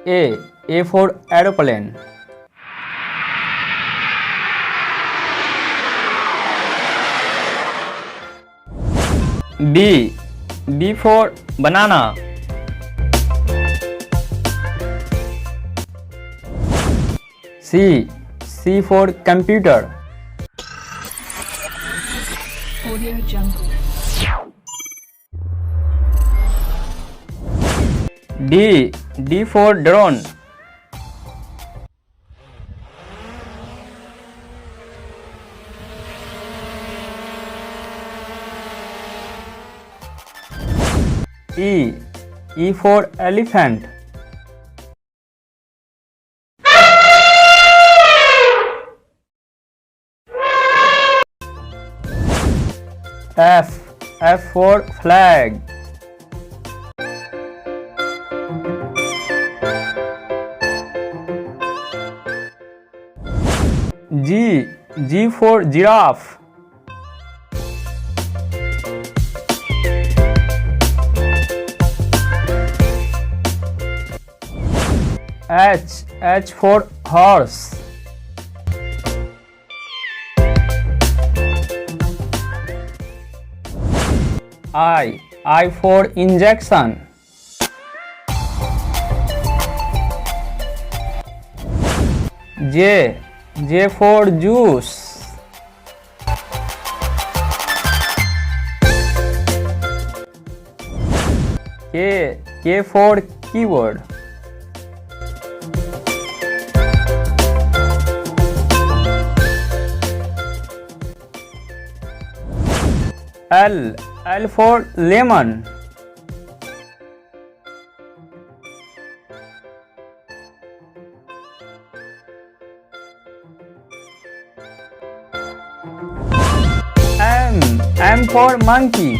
A for aeroplane. B for banana. C for computer. Audio Jungle. D for drone. E for elephant. F for flag. G for giraffe. H for horse. I for injection. J for juice. K for keyboard. L for lemon. M for monkey.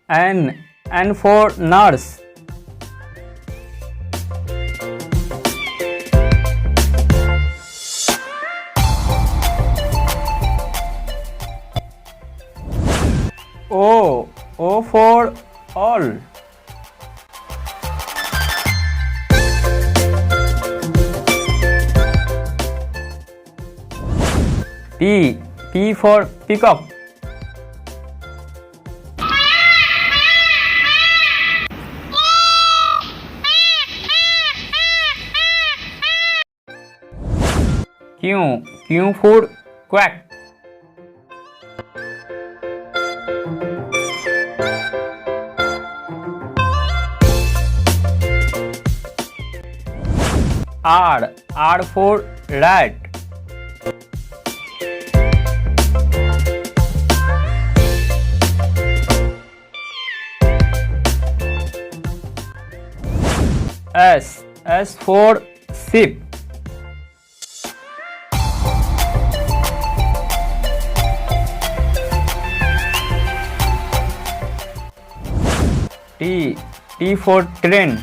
N for nurse. O for all. P for peacock. Q for quack. R for rat. S for sheep. T for train.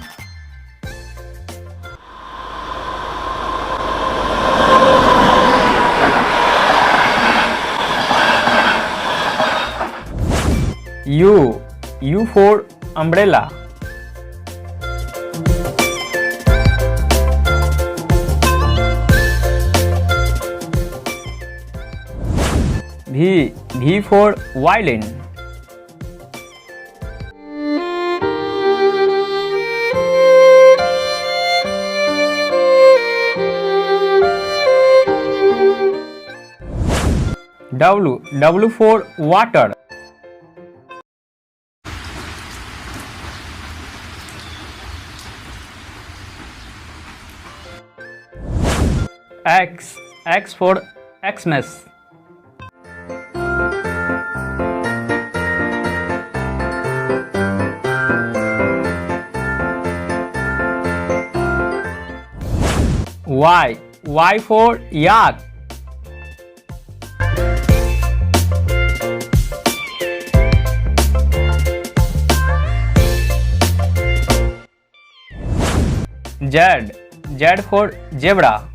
U for umbrella. V for violin. W for water. X for Xmas. Y for yak. Z for zebra.